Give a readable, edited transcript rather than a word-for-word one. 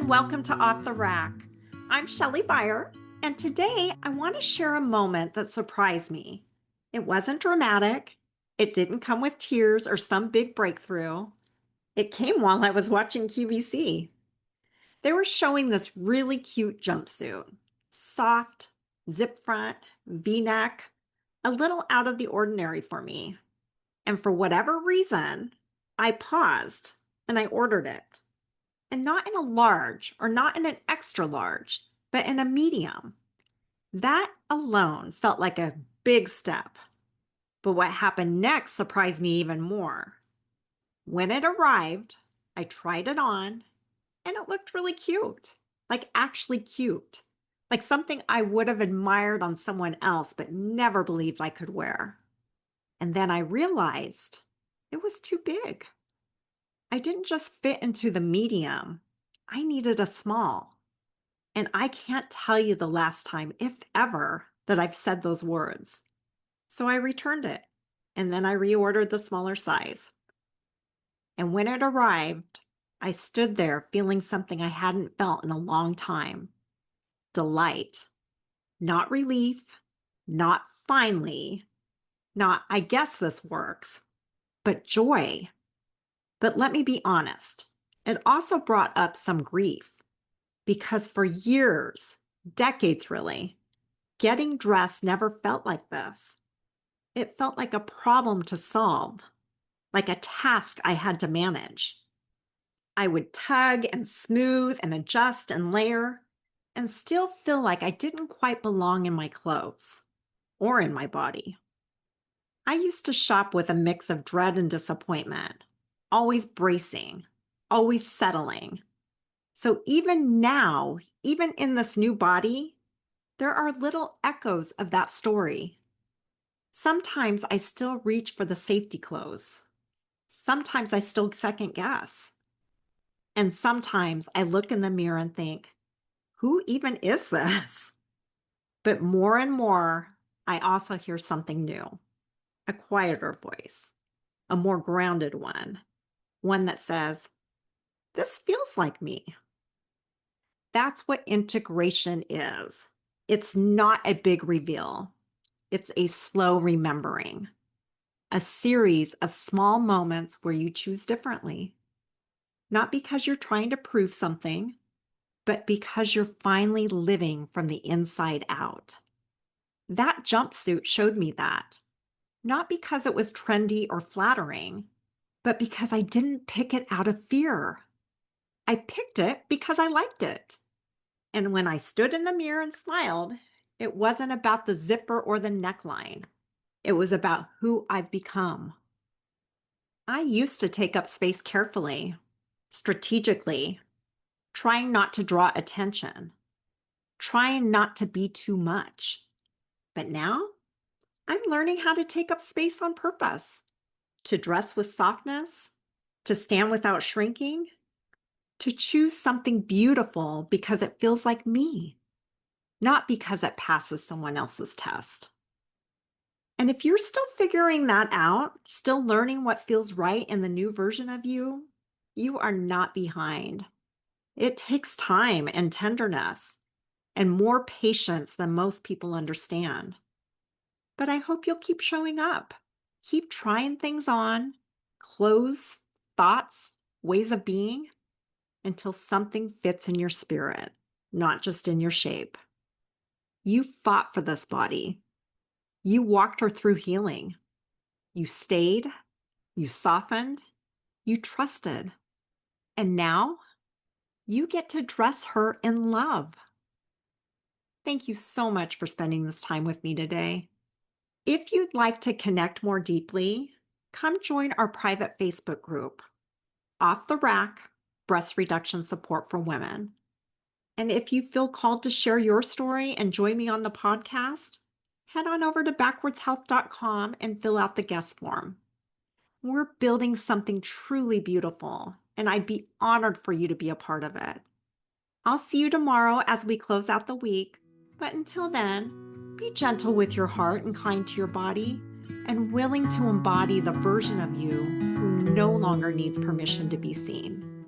and welcome to Off the Rack. I'm Shelley Beyer, and today I want to share a moment that surprised me. It wasn't dramatic, it didn't come with tears or some big breakthrough. It came while I was watching QVC. They were showing this really cute jumpsuit. Soft, zip front, V-neck, a little out of the ordinary for me. And for whatever reason, I paused and I ordered it. And not in a large or not in an extra large, but in a medium. That alone felt like a big step. But what happened next surprised me even more. When it arrived, I tried it on and it looked really cute, like actually cute, like something I would have admired on someone else but never believed I could wear. And then I realized it was too big. I didn't just fit into the medium. I needed a small. And I can't tell you the last time, if ever, that I've said those words. So I returned it. And then I reordered the smaller size. And when it arrived, I stood there feeling something I hadn't felt in a long time. Delight. Not relief. Not finally. Not, I guess this works. But joy. But let me be honest, it also brought up some grief because for years, decades really, getting dressed never felt like this. It felt like a problem to solve, like a task I had to manage. I would tug and smooth and adjust and layer and still feel like I didn't quite belong in my clothes or in my body. I used to shop with a mix of dread and disappointment. Always bracing, always settling. So even now, even in this new body, there are little echoes of that story. Sometimes I still reach for the safety clothes. Sometimes I still second guess. And sometimes I look in the mirror and think, who even is this? But more and more, I also hear something new, a quieter voice, a more grounded one that says, this feels like me. That's what integration is. It's not a big reveal. It's a slow remembering, a series of small moments where you choose differently. Not because you're trying to prove something, but because you're finally living from the inside out. That jumpsuit showed me that, not because it was trendy or flattering, but because I didn't pick it out of fear. I picked it because I liked it. And when I stood in the mirror and smiled, it wasn't about the zipper or the neckline. It was about who I've become. I used to take up space carefully, strategically, trying not to draw attention, trying not to be too much. But now, I'm learning how to take up space on purpose, to dress with softness, to stand without shrinking, to choose something beautiful because it feels like me, not because it passes someone else's test. And if you're still figuring that out, still learning what feels right in the new version of you, you are not behind. It takes time and tenderness and more patience than most people understand. But I hope you'll keep showing up, keep trying things on, clothes, thoughts, ways of being, until something fits in your spirit, not just in your shape. You fought for this body. You walked her through healing. You stayed, you softened, you trusted. And now you get to dress her in love. Thank you so much for spending this time with me today. If you'd like to connect more deeply, come join our private Facebook group, Off the Rack, Breast Reduction Support for Women. And if you feel called to share your story and join me on the podcast, head on over to backwardshealth.com and fill out the guest form. We're building something truly beautiful, and I'd be honored for you to be a part of it. I'll see you tomorrow as we close out the week, but until then, be gentle with your heart and kind to your body, and willing to embody the version of you who no longer needs permission to be seen.